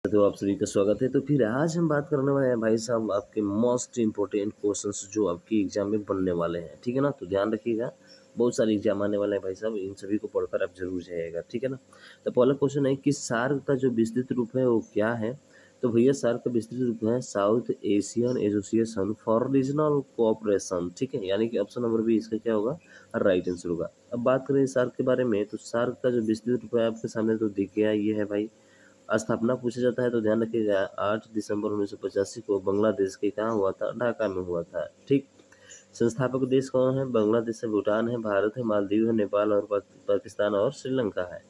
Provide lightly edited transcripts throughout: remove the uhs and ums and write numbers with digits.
तो आप सभी का स्वागत है। तो फिर आज हम बात करने वाले हैं भाई साहब आपके मोस्ट इम्पोर्टेंट क्वेश्चंस जो आपकी एग्जाम में बनने वाले हैं, ठीक है ना। तो ध्यान रखिएगा, बहुत सारे एग्जाम आने वाले हैं भाई साहब, इन सभी को पढ़कर आप जरूर जाइएगा, ठीक है ना। तो पहला क्वेश्चन है कि सार्क का जो विस्तृत रूप है वो क्या है। तो भैया सार्क का विस्तृत रूप है south Asian association for regional cooperation, ठीक है। यानी कि ऑप्शन नंबर बी इसका क्या होगा, राइट आंसर होगा। अब बात करें सार्क के बारे में, तो सार्क का जो विस्तृत रूप है आपके सामने तो दिख गया, ये है भाई। स्थापना पूछा जाता है तो ध्यान रखिएगा 8 दिसंबर 1985 को बांग्लादेश के कहाँ हुआ था, ढाका में हुआ था, ठीक। संस्थापक देश कौन है, बांग्लादेश है, भूटान है, भारत है, मालदीव है, नेपाल और पाकिस्तान और श्रीलंका है।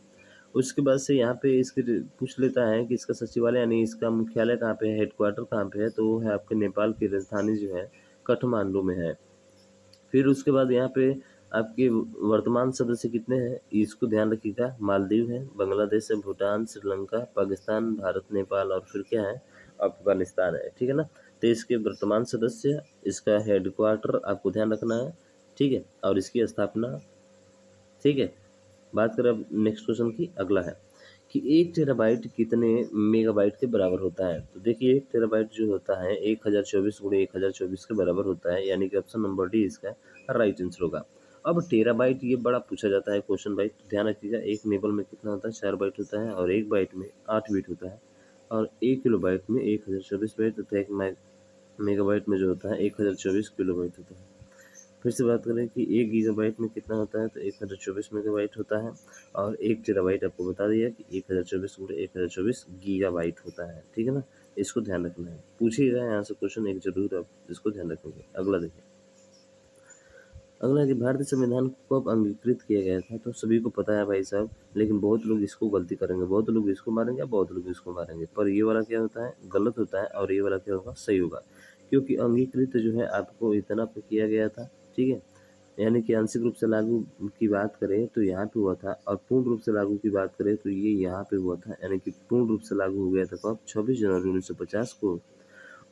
उसके बाद से यहाँ पे इसके पूछ लेता है कि इसका सचिवालय यानी इसका मुख्यालय कहाँ पे है, हेडक्वार्टर कहाँ पे है, तो वो है आपके नेपाल की राजधानी जो है काठमांडू में है। फिर उसके बाद यहाँ पे आपके वर्तमान सदस्य कितने हैं, इसको ध्यान रखिएगा। मालदीव है, बांग्लादेश है, भूटान, श्रीलंका, पाकिस्तान, भारत, नेपाल और फिर क्या है, अफगानिस्तान है, ठीक है ना। तो इसके वर्तमान सदस्य, इसका हेडक्वार्टर आपको ध्यान रखना है, ठीक है, और इसकी स्थापना, ठीक है। बात करें अब नेक्स्ट क्वेश्चन की, अगला है कि 1 टेराबाइट कितने मेगाबाइट के बराबर होता है। तो देखिए 1 टेराबाइट जो होता है 1024 गुणे 1024 के बराबर होता है, यानी कि ऑप्शन नंबर डी इसका राइट आंसर होगा। अब टेराबाइट ये बड़ा पूछा जाता है क्वेश्चन भाई, तो ध्यान रखिएगा। एक निबल में कितना होता है, 4 बाइट होता है, और 1 बाइट में 8 बिट होता है, और 1 किलोबाइट में 1024 बाइट होता है, 1 मेगाबाइट में जो होता है 1024 किलोबाइट होता है। फिर से बात करें कि 1 गीगाबाइट में कितना होता है, तो 1024 मेगाबाइट होता है, और 1 टेराबाइट आपको बता दिया कि 1024 गुणे 1024 गीगाबाइट होता है, ठीक है ना। इसको ध्यान रखना है, पूछिएगा यहाँ से क्वेश्चन एक जरूर, आप इसको ध्यान रखेंगे। अगला देखिए, अगला है कि भारतीय संविधान को कब अंगीकृत किया गया था। तो सभी को पता है भाई साहब, लेकिन बहुत लोग इसको गलती करेंगे, बहुत लोग इसको मारेंगे, बहुत लोग इसको मारेंगे, पर ये वाला क्या होता है, गलत होता है, और ये वाला क्या होगा, सही होगा। क्योंकि अंगीकृत जो है आपको इतना पे किया गया था, ठीक है। यानी कि आंशिक रूप से लागू की बात करें तो यहाँ पे हुआ था, और पूर्ण रूप से लागू की बात करें तो ये यहाँ पे हुआ था। यानी कि पूर्ण रूप से लागू हो गया था कब, 26 जनवरी 1950 को।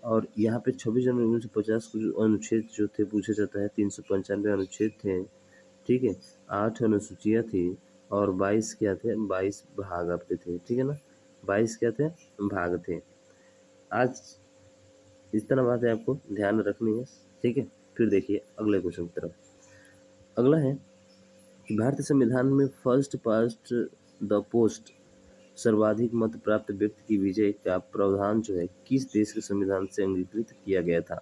और यहाँ पे 26 जनवरी 1950 को जो अनुच्छेद जो थे पूछे जाता है, 395 अनुच्छेद थे, ठीक है। 8 अनुसूचियाँ थी, और 22 क्या थे, 22 भाग आपके थे, ठीक है ना। 22 क्या थे, भाग थे। आज इस तरह बात है, आपको ध्यान रखनी है, ठीक है। फिर देखिए अगले क्वेश्चन की तरफ। अगला है कि भारतीय संविधान में फर्स्ट पास्ट द पोस्ट सर्वाधिक मत प्राप्त व्यक्ति की विजय का प्रावधान जो है किस देश के संविधान से अंगीकृत किया गया था।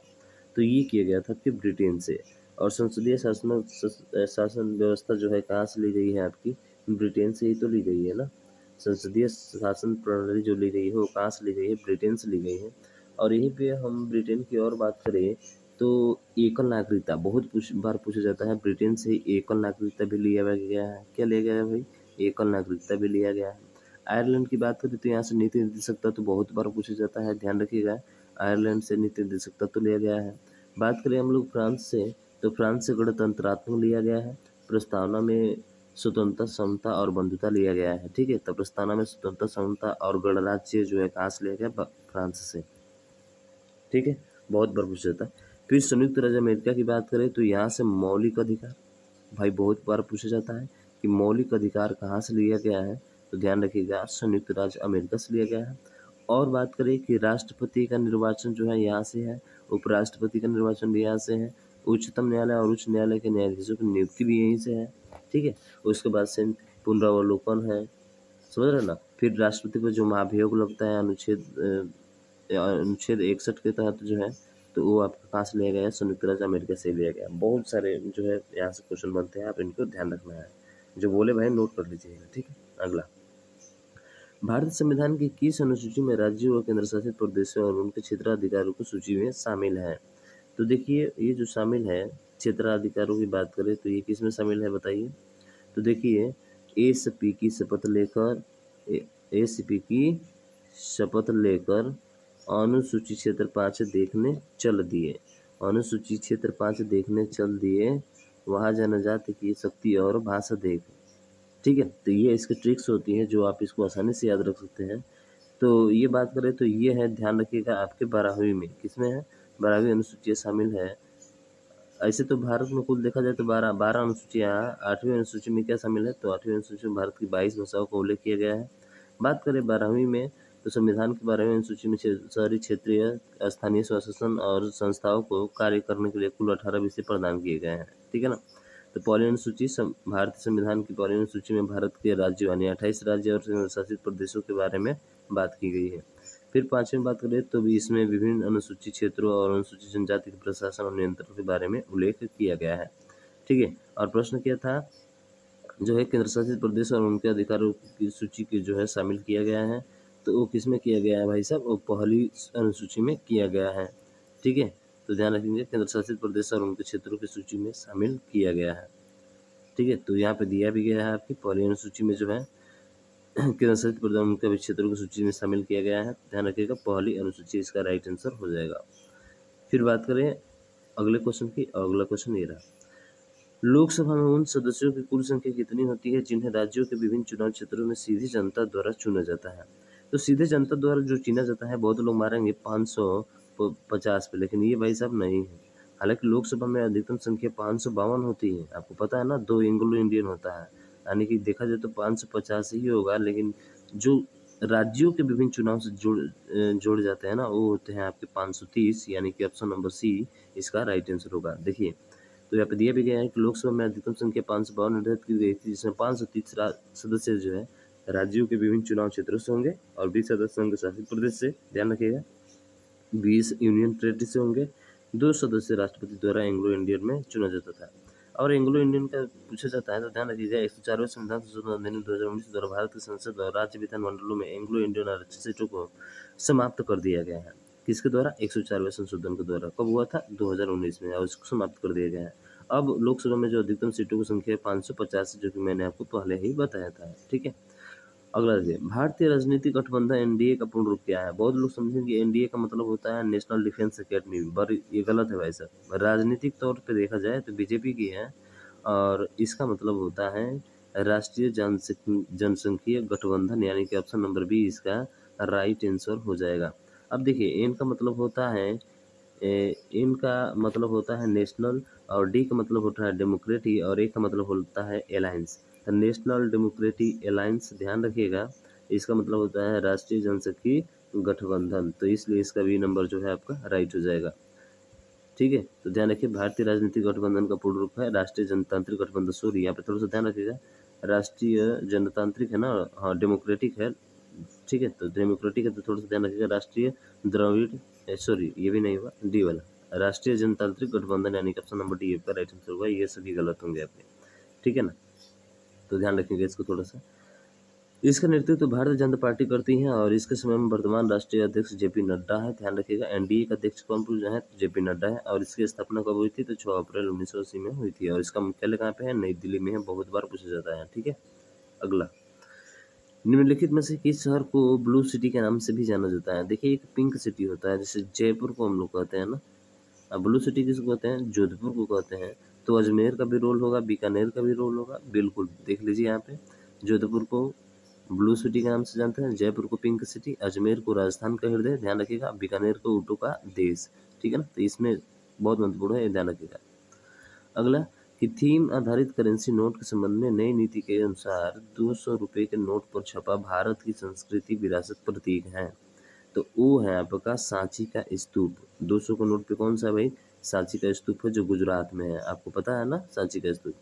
तो ये किया गया था कि ब्रिटेन से। और संसदीय शासन व्यवस्था जो है कहाँ से ली गई है आपकी, ब्रिटेन से ही तो ली गई है ना। संसदीय शासन प्रणाली जो ली गई है वो कहाँ से ली गई है, ब्रिटेन से ली गई है। और यहीं पे हम ब्रिटेन की और बात करें तो एकल नागरिकता बहुत बार पूछा जाता है, ब्रिटेन से एकल नागरिकता भी लिया गया है। क्या लिया गया है भाई, एकल नागरिकता भी लिया गया है। आयरलैंड की बात करें तो यहाँ से नीति निर्देशकता तो बहुत बार पूछा जाता है, ध्यान रखिएगा। आयरलैंड से नीति निर्देशकता तो लिया गया है। बात करें हम लोग फ्रांस से, तो फ्रांस से गणतंत्रात्मक लिया गया है। प्रस्तावना में स्वतंत्रता, समता और बंधुता लिया गया है, ठीक है। तो प्रस्तावना में स्वतंत्रता, समता और गणराज्य जो है कहाँ से लिया गया, फ्रांस से, ठीक है। बहुत बार पूछा जाता है। फिर संयुक्त राज्य अमेरिका की बात करें तो यहाँ से मौलिक अधिकार भाई बहुत बार पूछा जाता है कि मौलिक अधिकार कहाँ से लिया गया है, तो ध्यान रखिएगा संयुक्त राज्य अमेरिका से लिया गया है। और बात करें कि राष्ट्रपति का निर्वाचन जो है यहाँ से है, उपराष्ट्रपति का निर्वाचन भी यहाँ से है, उच्चतम न्यायालय और उच्च न्यायालय के न्यायाधीशों की नियुक्ति भी यहीं से है, ठीक है। उसके बाद से पुनरावलोकन है, समझ रहे ना। फिर राष्ट्रपति पर जो महाभियोग लगता है अनुच्छेद 61 के तहत जो है, तो वो आपका कहाँ से लिया गया है, संयुक्त राज्य अमेरिका से लिया गया। बहुत सारे जो है यहाँ से क्वेश्चन बनते हैं, आप इनको ध्यान रखना है, जो बोले भाई नोट कर लीजिएगा, ठीक है। अगला, भारतीय संविधान की किस अनुसूची में राज्यों और केंद्र शासित प्रदेशों और उनके क्षेत्राधिकारों की सूची में शामिल है। तो देखिए ये जो शामिल है क्षेत्राधिकारों की बात करें तो ये किस में शामिल है बताइए। तो देखिए एसपी की शपथ लेकर एसपी की शपथ लेकर अनुसूची क्षेत्र 5 देखने चल दिए, अनुसूची क्षेत्र 5 देखने चल दिए, वहाँ जनजाति की शक्ति और भाषा देख, ठीक है। तो ये इसकी ट्रिक्स होती हैं जो आप इसको आसानी से याद रख सकते हैं। तो ये बात करें तो ये है, ध्यान रखिएगा आपके 12वीं में, किसमें है, 12वीं अनुसूची शामिल है। ऐसे तो भारत में कुल देखा जाए तो 12 अनुसूचियाँ, 8वीं अनुसूची में क्या शामिल है, तो 8वीं अनुसूची में भारत की 22 भाषाओं का उल्लेख किया गया है। बात करें 12वीं में तो संविधान के बारे में अनुसूची में शहरी, क्षेत्रीय, स्थानीय स्वशासन और संस्थाओं को कार्य करने के लिए कुल 18 विषय प्रदान किए गए हैं। ठीक है ना। तो पहली अनुसूची भारतीय संविधान की पहली अनुसूची में भारत के राज्यों यानी 28 राज्य और केंद्र शासित प्रदेशों के बारे में बात की गई है। फिर पांचवी बात करें तो भी इसमें विभिन्न अनुसूचित क्षेत्रों और अनुसूचित जनजाति के प्रशासन और नियंत्रण के बारे में उल्लेख किया गया है। ठीक है। और प्रश्न क्या था, जो है केंद्र शासित प्रदेश और उनके अधिकारों की सूची के जो है शामिल किया गया है, तो वो किस में किया गया है भाई साहब, वो पहली अनुसूची में किया गया है। ठीक है। तो ध्यान रखेंगे केंद्र शासित प्रदेश और उनके क्षेत्रों की सूची में शामिल किया गया है। ठीक है। तो यहाँ पे दिया भी गया है आपकी पहली अनुसूची में जो है केंद्र शासित प्रदेश और उनके क्षेत्रों की सूची में शामिल किया गया है। ध्यान रखिएगा पहली अनुसूची इसका राइट आंसर हो जाएगा। फिर बात करें अगले क्वेश्चन की। अगला क्वेश्चन ये रहा, लोकसभा में उन सदस्यों की कुल संख्या कितनी होती है जिन्हें राज्यों के विभिन्न चुनाव क्षेत्रों में सीधी जनता द्वारा चुना जाता है। तो सीधे जनता द्वारा जो चुना जाता है, बहुत लोग मारेंगे 550 पे, लेकिन ये भाई साहब नहीं है। हालांकि लोकसभा में अधिकतम संख्या 552 होती है, आपको पता है ना, 2 एंग्लो इंडियन होता है, यानी कि देखा जाए तो 550 ही होगा, लेकिन जो राज्यों के विभिन्न चुनाव से जोड़ जाते हैं ना, वो होते हैं आपके 530, यानी कि ऑप्शन नंबर सी इसका राइट आंसर होगा। देखिए तो यहाँ पे दिया भी गया है कि लोकसभा में अधिकतम संख्या 552 निर्धारित की गई थी, जिसमें 530 सदस्य जो है राज्यों के विभिन्न चुनाव क्षेत्रों से होंगे और 20 सदस्य संघ शासित प्रदेश से, ध्यान रखिएगा, 20 यूनियन टेरिटरी से होंगे, 2 सदस्य राष्ट्रपति द्वारा एंग्लो इंडियन में चुना जाता था। और एंग्लो इंडियन का पूछा जाता है तो ध्यान रखिएगा 104वें संविधान संशोधन अधिनियम 2019 द्वारा भारत की संसद और राज्य विधानमंडलों में एंग्लो इंडियन आरक्षित सीटों को समाप्त कर दिया गया है। किसके द्वारा? 104वें संशोधन के द्वारा। कब हुआ था? 2019 में, और इसको समाप्त कर दिया गया है। अब लोकसभा में जो अधिकतम सीटों की संख्या है 550, जो कि मैंने आपको पहले ही बताया था। ठीक है। अगला देखिए, भारतीय राजनीतिक गठबंधन एनडीए का पूर्ण रूप क्या है? बहुत लोग समझेंगे एनडीए का मतलब होता है नेशनल डिफेंस एकेडमी, पर ये गलत है भाई साहब। राजनीतिक तौर पे देखा जाए तो बीजेपी की है, और इसका मतलब होता है राष्ट्रीय जनसंघीय गठबंधन, यानी कि ऑप्शन नंबर बी इसका राइट आंसर हो जाएगा। अब देखिए एन का मतलब होता है इन का मतलब होता है नेशनल, और डी का मतलब होता है डेमोक्रेटिक, और ए का मतलब होता है अलायंस। नेशनल डेमोक्रेटिक अलायंस, ध्यान रखिएगा, इसका मतलब होता है राष्ट्रीय जनसंघीय गठबंधन, तो इसलिए इसका बी नंबर जो है आपका राइट हो जाएगा। ठीक है। तो ध्यान रखिए भारतीय राजनीतिक गठबंधन का पूर्ण रूप है राष्ट्रीय जनतांत्रिक गठबंधन। सॉरी, यहाँ पे थोड़ा सा ध्यान रखिएगा, राष्ट्रीय जनतांत्रिक है ना, हाँ डेमोक्रेटिक है। ठीक है। तो डेमोक्रेटिक है तो थोड़ा सा ध्यान रखिएगा, राष्ट्रीय द्रविड़, सॉरी ये भी नहीं हुआ, डी वाला राष्ट्रीय जनतांत्रिक गठबंधन, यानी कि ऑप्शन नंबर डी का राइट आंसर होगा। ये सभी गलत होंगे आपके। ठीक है ना। तो ध्यान रखिएगा इसको थोड़ा सा। इसका नेतृत्व तो भारतीय जनता पार्टी करती है, और इसके समय में वर्तमान राष्ट्रीय अध्यक्ष जेपी नड्डा है। ध्यान रखिएगा एनडीए का अध्यक्ष कौन है? जेपी नड्डा है। और इसकी स्थापना कब हुई थी? तो 6 अप्रैल 1980 में हुई थी, और इसका मुख्यालय कहाँ पे है? नई दिल्ली में है। बहुत बार पूछा जाता है। ठीक है। अगला, निम्नलिखित में से किस शहर को ब्लू सिटी के नाम से भी जाना जाता है? देखिए एक पिंक सिटी होता है, जैसे जयपुर को हम लोग कहते हैं ना, अब ब्लू सिटी किसको कहते हैं? जोधपुर को कहते हैं। तो अजमेर का भी रोल होगा, बीकानेर का भी रोल होगा, बिल्कुल देख लीजिए यहाँ पे। जोधपुर को ब्लू सिटी के नाम से जानते हैं, जयपुर को पिंक सिटी, अजमेर को राजस्थान का हृदय, ध्यान रखिएगा, बीकानेर को ऊँटों का देश। ठीक है ना। तो इसमें बहुत महत्वपूर्ण है, ध्यान रखिएगा। अगला, कि थीम आधारित करेंसी नोट के संबंध में नई नीति के अनुसार 200 रुपये के नोट पर छपा भारत की संस्कृति विरासत प्रतीक है। तो वो है आपका सांची का स्तूप। 200 का नोट पे कौन सा है भाई? सांची का स्तूप है, जो गुजरात में है। आपको पता है ना सांची का स्तूप।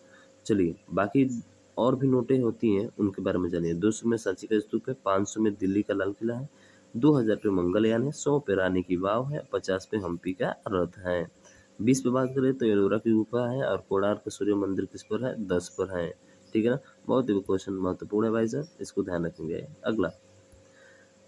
चलिए बाकी और भी नोटें होती हैं, उनके बारे में जानिए। 200 में सांची का स्तूप है, 500 में दिल्ली का लाल किला है, 2000 पे मंगलयान है, 100 पे रानी की वाव है, 50 पे हम्पी का रथ है। 20 पे बात करें तो एलोरा की गुफा है, और कोणार्क सूर्य मंदिर किस पर है? 10 पर है। ठीक है ना। बहुत ही क्वेश्चन महत्वपूर्ण है भाई साहब, इसको ध्यान रखेंगे। अगला,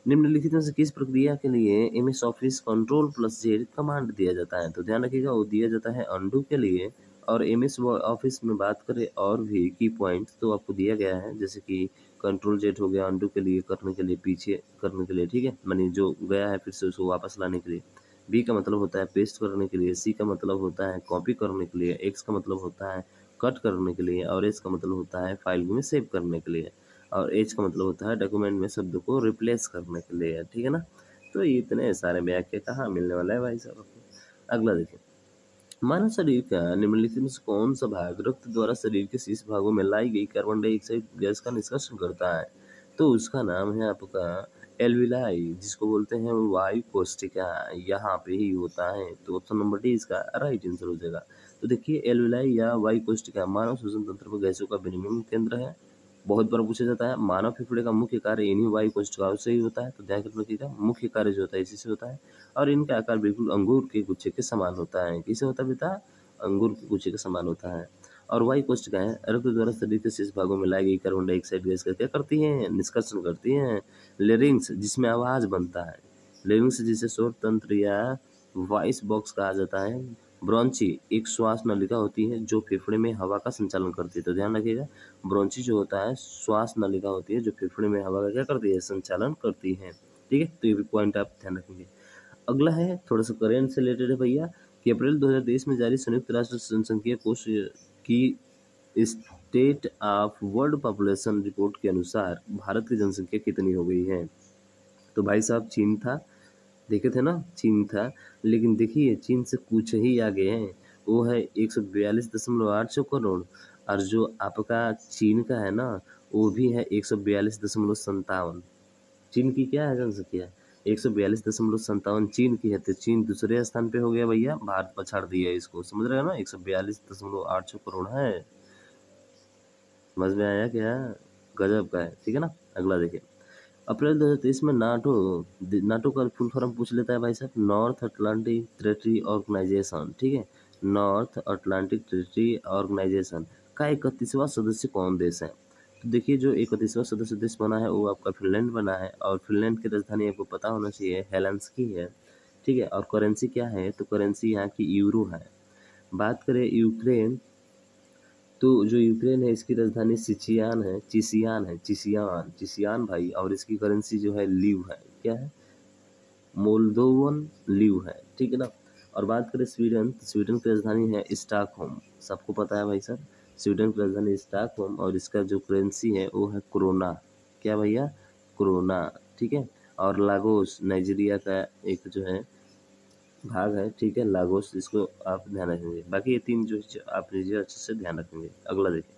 निम्नलिखित में से किस प्रक्रिया के लिए एमएस ऑफिस Ctrl+Z कमांड दिया जाता है? तो ध्यान रखिएगा वो दिया जाता है अनडू के लिए। और एमएस ऑफिस में बात करें और भी की पॉइंट तो आपको दिया गया है, जैसे कि Ctrl+Z हो गया अनडू के लिए, करने के लिए, पीछे करने के लिए। ठीक है, मानी जो गया है फिर से उसको वापस लाने के लिए। बी का मतलब होता है पेस्ट करने के लिए, सी का मतलब होता है कॉपी करने के लिए, एक्स का मतलब होता है कट करने के लिए, और एस का मतलब होता है फाइल में सेव करने के लिए, और एच का मतलब होता है डॉक्यूमेंट में शब्द को रिप्लेस करने के लिए। ठीक है ना। तो ये इतने सारे व्याख्या कहाँ मिलने वाला है भाई साहब आपको। अगला देखिए, मानव शरीर का निम्नलिखित में से कौन सा भाग रक्त द्वारा शरीर के शीर्ष भागों में लाई गई कार्बन डाइऑक्साइड गैस का निष्कासन करता है? तो उसका नाम है आपका एल्विलाई जिसको बोलते हैं वायु कोष्ठिका, यहाँ पे ही होता है। तो ऑप्शन नंबर डी इसका राइट आंसर हो जाएगा। तो देखिए एल्विलाई या वायु कोष्ठिका मानव श्वसन तंत्र में गैसों का विनिमय केंद्र है। बहुत बार पूछा जाता है मानव फेफड़े का मुख्य कार्य इन्हीं वायु कोष्ठिकाओं से ही होता है, तो ध्यान रखिएगा मुख्य कार्य जो होता है इसी से होता है। और इनका आकार बिल्कुल अंगूर के गुच्छे के समान होता है। किसे होता है बेटा? अंगूर के गुच्छे के समान होता है। और वायु कोष्ठिकाएं रक्त द्वारा शरीर के शेष भागों में लाई गई कार्बन डाइऑक्साइड गैस का क्या करती हैं? निष्कर्षण करती हैं। लेरिंग्स जिसमें आवाज बनता है, लेरिंग्स जिसे स्वर तंत्र या वॉइस बॉक्स कहा जाता है। ब्रोंची एक श्वास नलिका होती है जो फेफड़े में हवा का संचालन करती है। तो ध्यान रखिएगा ब्रोंची जो होता है श्वास नलिका होती है जो फेफड़े में हवा का क्या करती है? संचालन करती है। ठीक है, तो ये भी पॉइंट आप ध्यान रखेंगे। अगला है थोड़ा सा करेंट से रिलेटेड है भैया कि अप्रैल 2023 में जारी संयुक्त राष्ट्र जनसंख्या कोष की state of world population report के अनुसार भारत की जनसंख्या कितनी हो गई है? तो भाई साहब चीन था, देखे थे ना, चीन था। लेकिन देखिए चीन से कुछ ही आगे है, वो है 142.86 करोड़। और जो आपका चीन का है ना वो भी है 142.57। चीन की क्या है जनसंख्या? 142.57 चीन की है। तो चीन दूसरे स्थान पे हो गया भैया, भारत पछाड़ दिया इसको, समझ रहे हो ना। 142.86 करोड़ है, समझ में आया क्या? गजब का है, ठीक है ना। अगला देखिए अप्रैल 2023 में नाटो नाटो का फुल फॉर्म पूछ लेता है भाई साहब, नॉर्थ अटलांटिक ट्रेटरी ऑर्गेनाइजेशन। ठीक है, नॉर्थ अटलांटिक ट्रेटरी ऑर्गेनाइजेशन का 31वां सदस्य कौन देश है? तो देखिए जो 31वां सदस्य देश बना है वो आपका फिनलैंड बना है। और फिनलैंड की राजधानी आपको पता होना चाहिए हेलेंसिकी है। ठीक है, और करेंसी क्या है? तो करेंसी यहाँ की यूरो है। बात करें यूक्रेन, तो जो यूक्रेन है इसकी राजधानी सिचियान है, चिसियान है, चिसियान चिसियान भाई। और इसकी करेंसी जो है लीव है। क्या है? मोल्दोवन लीव है, ठीक है ना। और बात करें स्वीडन, तो स्वीडन की राजधानी है स्टॉकहोम, सबको पता है भाई साहब, स्वीडन की राजधानी स्टॉकहोम। और इसका जो करेंसी है वो है क्रोना। क्या भैया? क्रोना, ठीक है। और लागोस नाइजीरिया का एक जो है भाग है, ठीक है, लागोस, इसको आप ध्यान रखेंगे। बाकी ये तीन जो आप लीजिए अच्छे से ध्यान रखेंगे। अगला देखिए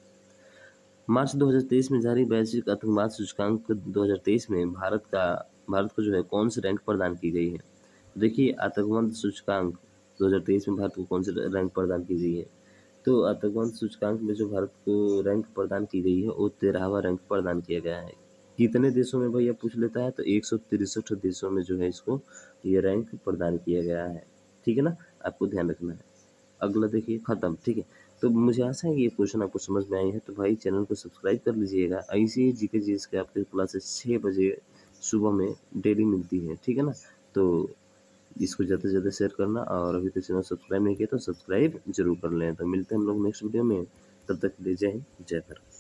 मार्च 2023 में जारी वैश्विक आतंकवाद सूचकांक 2023 में भारत को जो है कौन सी रैंक प्रदान की गई है? देखिए आतंकवाद सूचकांक 2023 में भारत को कौन सी रैंक प्रदान की गई है? तो आतंकवाद सूचकांक में जो भारत को रैंक प्रदान की गई है वो 13वां रैंक प्रदान किया गया है। कितने देशों में भैया पूछ लेता है? तो 163 देशों में जो है इसको ये रैंक प्रदान किया गया है, ठीक है ना, आपको ध्यान रखना है। अगला देखिए खत्म, ठीक है। तो मुझे आशा है कि ये क्वेश्चन आपको समझ में आए हैं। तो भाई चैनल को सब्सक्राइब कर लीजिएगा, ऐसे ही जीके जीएस के आपके क्लासेस 6 बजे सुबह में डेली मिलती है, ठीक है ना। तो इसको ज़्यादा से ज़्यादा शेयर करना, और अभी तक चैनल सब्सक्राइब नहीं किया तो सब्सक्राइब जरूर कर लें। तो मिलते हैं हम लोग नेक्स्ट वीडियो में, तब तक के लिए जय हिंद जय भारत।